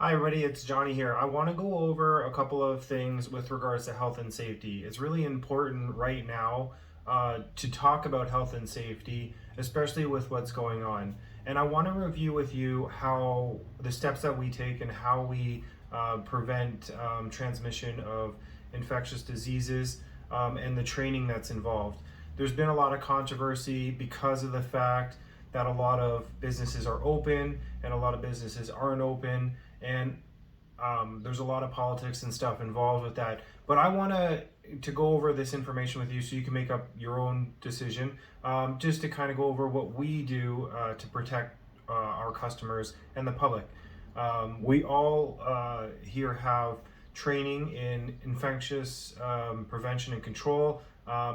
Hi, everybody. It's Johnny here. I want to go over a couple of things with regards to health and safety. It's really important right now to talk about health and safety, especially with what's going on. And I want to review with you how the steps that we take and how we prevent transmission of infectious diseases and the training that's involved. There's been a lot of controversy because of the fact that a lot of businesses are open and a lot of businesses aren't open, and there's a lot of politics and stuff involved with that. But I want to go over this information with you so you can make up your own decision, just to kind of go over what we do to protect our customers and the public. We all here have training in infectious prevention and control,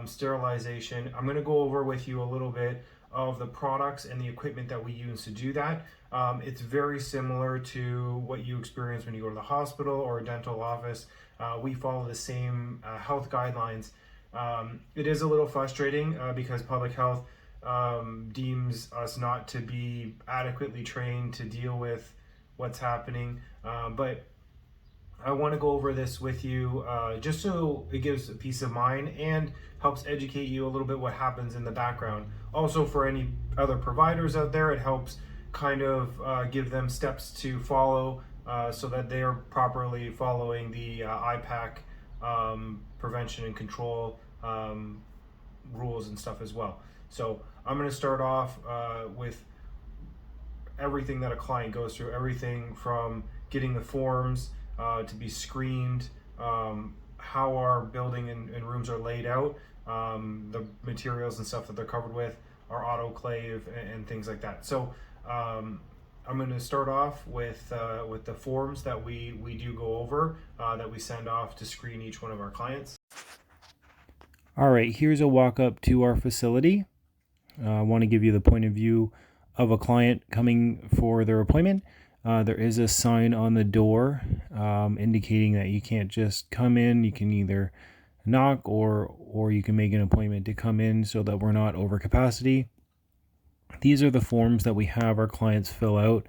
sterilization. I'm going to go over with you a little bit of the products and the equipment that we use to do that. It's very similar to what you experience when you go to the hospital or a dental office. We follow the same health guidelines. It is a little frustrating because public health deems us not to be adequately trained to deal with what's happening. But I want to go over this with you just so it gives a peace of mind and helps educate you a little bit what happens in the background. Also, for any other providers out there, it helps kind of give them steps to follow so that they are properly following the IPAC prevention and control rules and stuff as well. So I'm going to start off with everything that a client goes through, everything from getting the forms to be screened, how our building and rooms are laid out, the materials and stuff that they're covered with, our autoclave and things like that. So I'm going to start off with the forms that we do go over that we send off to screen each one of our clients. All right, here's a walk up to our facility. I want to give you the point of view of a client coming for their appointment. There is a sign on the door indicating that you can't just come in. You can either knock or you can make an appointment to come in so that we're not over capacity. These are the forms that we have our clients fill out,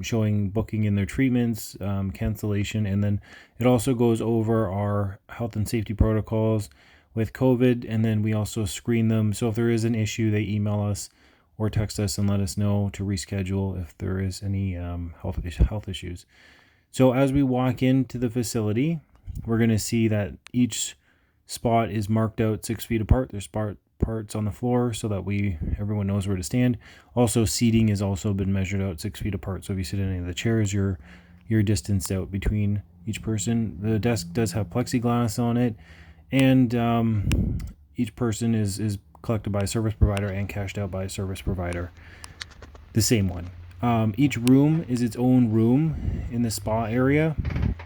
showing booking in their treatments, cancellation, and then it also goes over our health and safety protocols with COVID, and then we also screen them. So if there is an issue, they email us or text us and let us know to reschedule if there is any health issues. So as we walk into the facility, we're going to see that each spot is marked out 6 feet apart. There's parts on the floor so that everyone knows where to stand. Also, seating has also been measured out 6 feet apart. So if you sit in any of the chairs, you're distanced out between each person. The desk does have plexiglass on it, and each person is collected by a service provider and cashed out by a service provider, the same one. Each room is its own room in the spa area,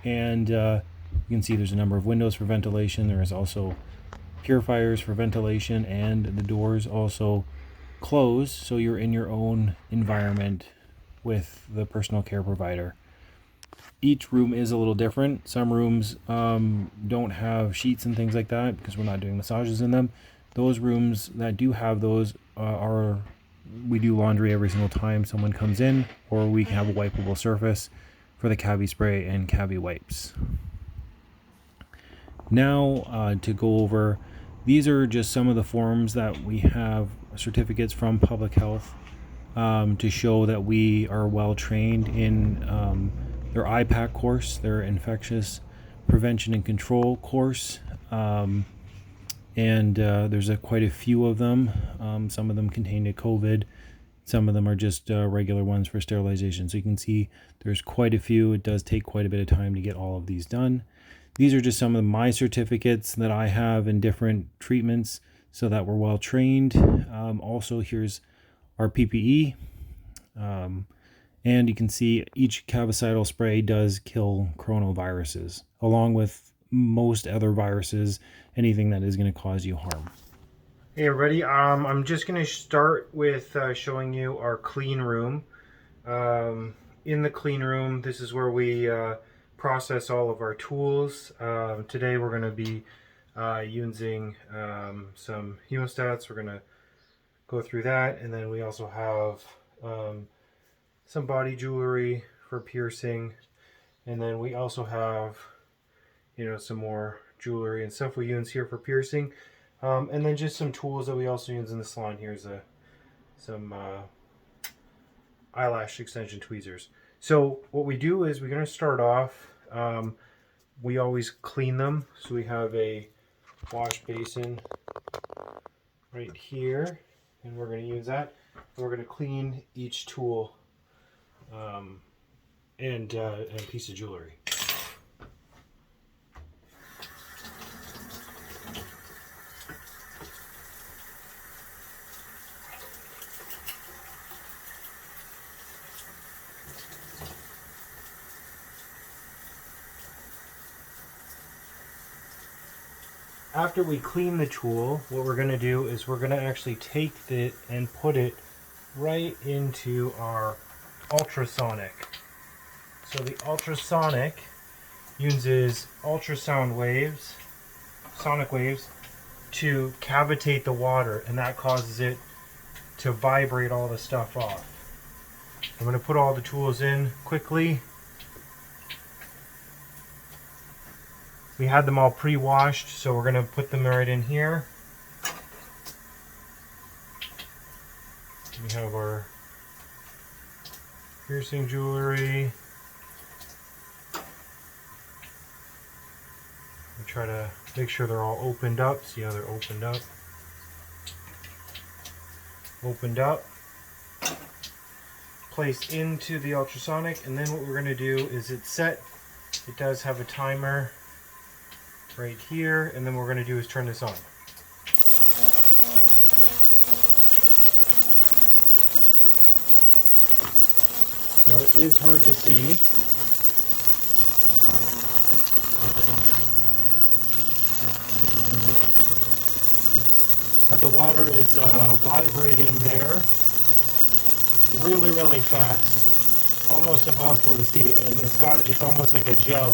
and you can see there's a number of windows for ventilation. There is also purifiers for ventilation, and the doors also close, so you're in your own environment with the personal care provider. Each room is a little different. Some rooms don't have sheets and things like that because we're not doing massages in them. Those rooms that do have those we do laundry every single time someone comes in, or we can have a wipeable surface for the cavity spray and cavity wipes. Now to go over, these are just some of the forms that we have, certificates from public health, to show that we are well trained in their IPAC course, their infectious prevention and control course. And there's quite a few of them. Some of them contain a COVID. Some of them are just regular ones for sterilization. So you can see there's quite a few. It does take quite a bit of time to get all of these done. These are just some of my certificates that I have in different treatments so that we're well trained. Also, here's our PPE. And you can see each cavicidal spray does kill coronaviruses, along with most other viruses, anything that is going to cause you harm. Hey everybody, I'm just going to start with showing you our clean room. In the clean room, this is where we process all of our tools. Today we're going to be using some hemostats. We're going to go through that, and then we also have some body jewelry for piercing. And then we also have, some more jewelry and stuff we use here for piercing. And then just some tools that we also use in the salon. Here's some eyelash extension tweezers. So what we do is we're going to start off, we always clean them. So we have a wash basin right here, and we're going to use that. And we're going to clean each tool and piece of jewelry. After we clean the tool, what we're going to do is we're going to actually take it and put it right into our ultrasonic. So the ultrasonic uses ultrasound waves, sonic waves, to cavitate the water, and that causes it to vibrate all the stuff off. I'm going to put all the tools in quickly. We had them all pre-washed, so we're going to put them right in here. We have our piercing jewelry. We try to make sure they're all opened up. See how they're opened up? Opened up. Placed into the ultrasonic, and then what we're going to do is it's set. It does have a timer right here, and then what we're going to do is turn this on. Now it is hard to see. But the water is vibrating there really, really fast. Almost impossible to see, and it's almost like a gel.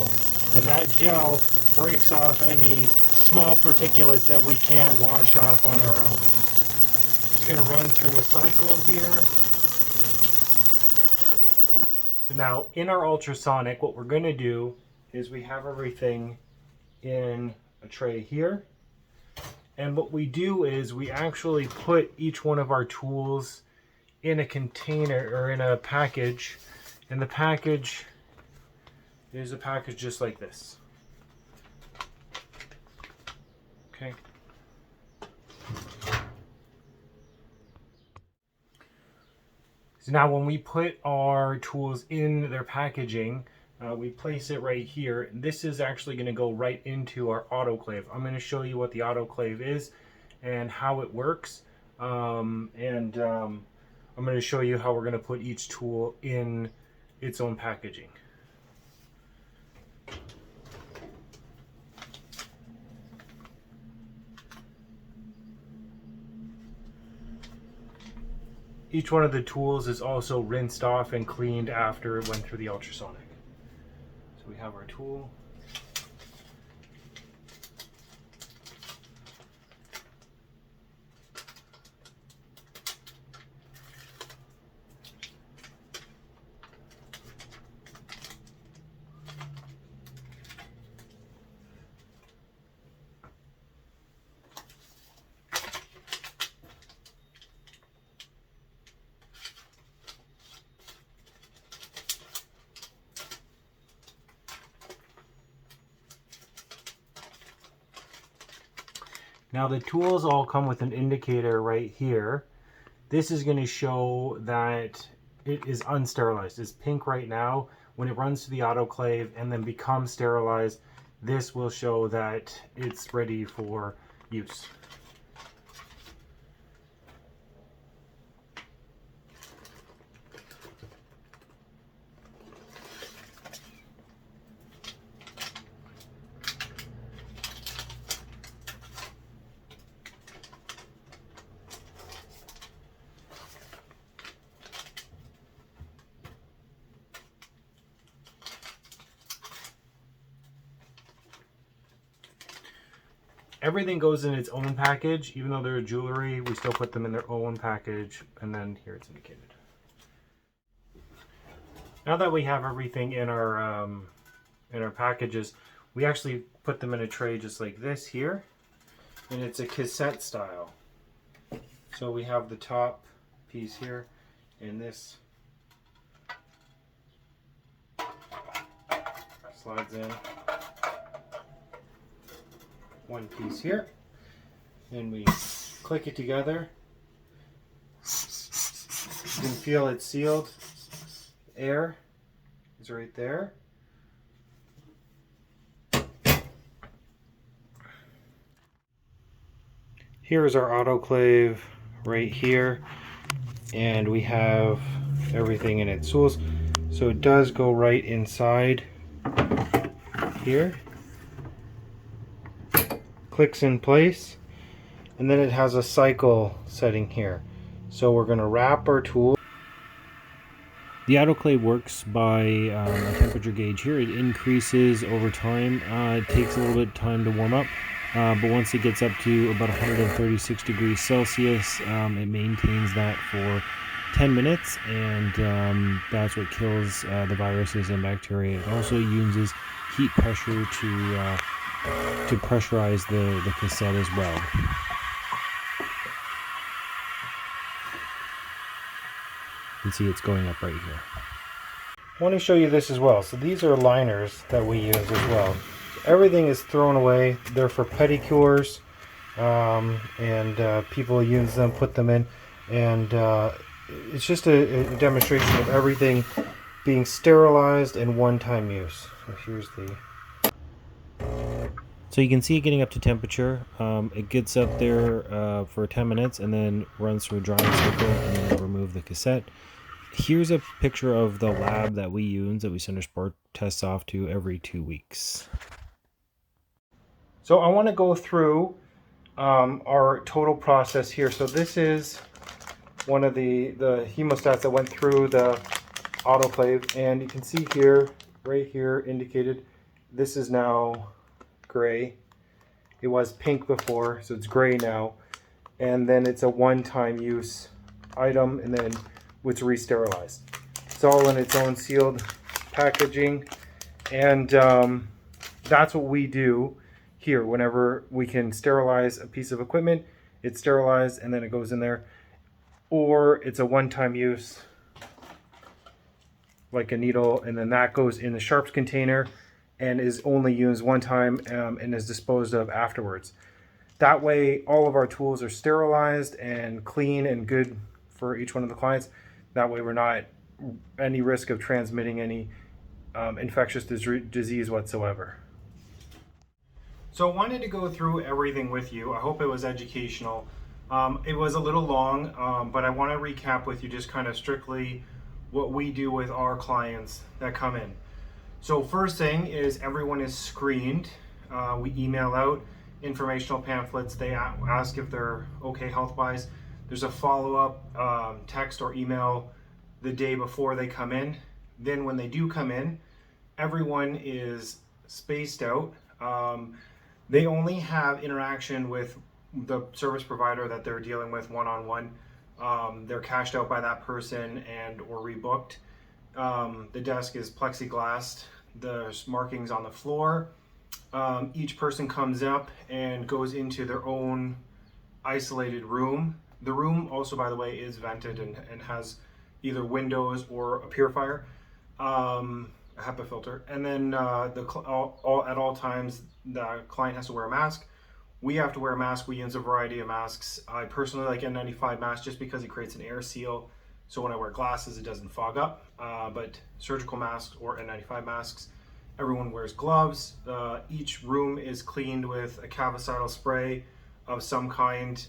And that gel breaks off any small particulates that we can't wash off on our own. It's going to run through a cycle here. So now in our ultrasonic, what we're going to do is we have everything in a tray here. And what we do is we actually put each one of our tools in a container or in a package. And the package is a package just like this. Okay. So now when we put our tools in their packaging, we place it right here. This is actually going to go right into our autoclave. I'm going to show you what the autoclave is and how it works. I'm going to show you how we're going to put each tool in its own packaging. Each one of the tools is also rinsed off and cleaned after it went through the ultrasonic. So we have our tool. Now the tools all come with an indicator right here. This is going to show that it is unsterilized. It's pink right now. When it runs to the autoclave and then becomes sterilized, this will show that it's ready for use. Everything goes in its own package. Even though they're jewelry, we still put them in their own package, and then here it's indicated. Now that we have everything in our packages, we actually put them in a tray just like this here, and it's a cassette style. So we have the top piece here, and this slides in one piece here, and we click it together. You can feel it's sealed. Air is right there. Here's our autoclave right here, and we have everything in its tools. So it does go right inside here, clicks in place, and then it has a cycle setting here. So we're going to wrap our tool. The autoclave works by a temperature gauge here. It increases over time. It takes a little bit of time to warm up, but once it gets up to about 136 degrees Celsius, it maintains that for 10 minutes, and that's what kills the viruses and bacteria. It also uses heat pressure to pressurize the cassette as well. You can see it's going up right here. I want to show you this as well. So these are liners that we use as well. So everything is thrown away. They're for pedicures, and people use them, put them in, and it's just a demonstration of everything being sterilized and one-time use. So here's the... So you can see it getting up to temperature. It gets up there for 10 minutes and then runs through a drying cycle, and then remove the cassette. Here's a picture of the lab that we use, that we send our sport tests off to every 2 weeks. So I want to go through our total process here. So this is one of the hemostats that went through the autoclave, and you can see here, right here indicated, this is now gray. It was pink before, so it's gray now. And then it's a one-time use item, and then it's re-sterilized. It's all in its own sealed packaging, and that's what we do here. Whenever we can sterilize a piece of equipment, it's sterilized and then it goes in there. Or it's a one-time use, like a needle, and then that goes in the sharps container and is only used one time and is disposed of afterwards. That way all of our tools are sterilized and clean and good for each one of the clients. That way we're not any risk of transmitting any infectious disease whatsoever. So I wanted to go through everything with you. I hope it was educational. It was a little long, but I want to recap with you just kind of strictly what we do with our clients that come in. So first thing is everyone is screened. We email out informational pamphlets. They ask if they're okay health-wise. There's a follow-up text or email the day before they come in. Then when they do come in, everyone is spaced out. They only have interaction with the service provider that they're dealing with one-on-one. They're cashed out by that person and or rebooked. The desk is plexiglassed. There's markings on the floor. Each person comes up and goes into their own isolated room. The room also, by the way, is vented and has either windows or a purifier, a HEPA filter. And then at all times, the client has to wear a mask. We have to wear a mask. We use a variety of masks. I personally like N95 masks just because it creates an air seal. So when I wear glasses, it doesn't fog up. But surgical masks or N95 masks, everyone wears gloves. Each room is cleaned with a cavicidal spray of some kind.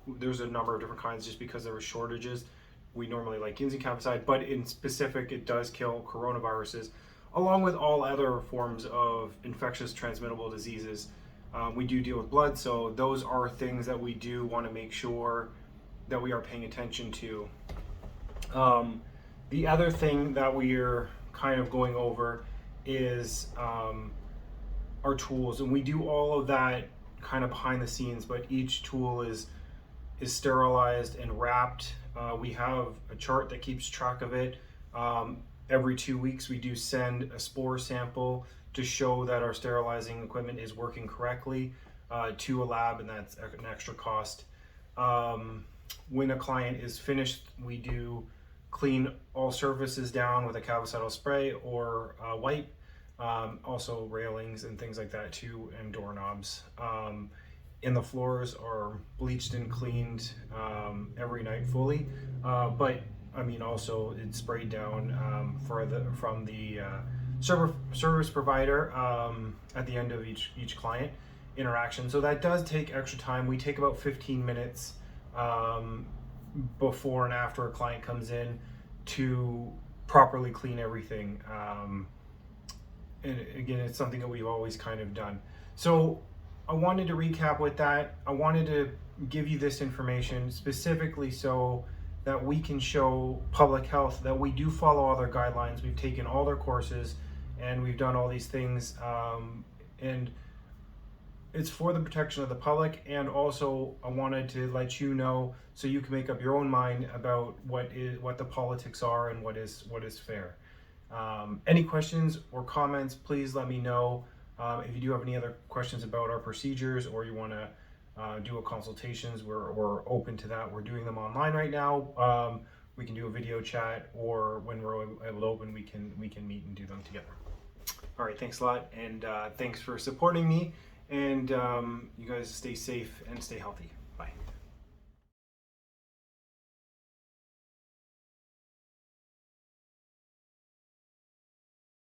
There's a number of different kinds just because there were shortages. We normally like using cavicide, but in specific, it does kill coronaviruses, along with all other forms of infectious transmittable diseases. We do deal with blood, so those are things that we do want to make sure that we are paying attention to. The other thing that we are kind of going over is our tools, and we do all of that kind of behind the scenes, but each tool is sterilized and wrapped. We have a chart that keeps track of it. Every 2 weeks, we do send a spore sample to show that our sterilizing equipment is working correctly to a lab, and that's an extra cost. When a client is finished, we do clean all surfaces down with a cavacidal spray or wipe. Also railings and things like that too, and doorknobs. And the floors are bleached and cleaned every night fully. But I mean, also it's sprayed down from the service provider at the end of each client interaction. So that does take extra time. We take about 15 minutes before and after a client comes in to properly clean everything. And again, it's something that we've always kind of done. So I wanted to recap with that. I wanted to give you this information specifically so that we can show public health that we do follow all their guidelines. We've taken all their courses and we've done all these things. And it's for the protection of the public. And also I wanted to let you know so you can make up your own mind about what the politics are and what is fair. Any questions or comments, please let me know. If you do have any other questions about our procedures, or you want to do a consultations, we're open to that. We're doing them online right now. We can do a video chat, or when we're able to open, we can meet and do them together. All right, thanks a lot, and thanks for supporting me. And you guys stay safe and stay healthy.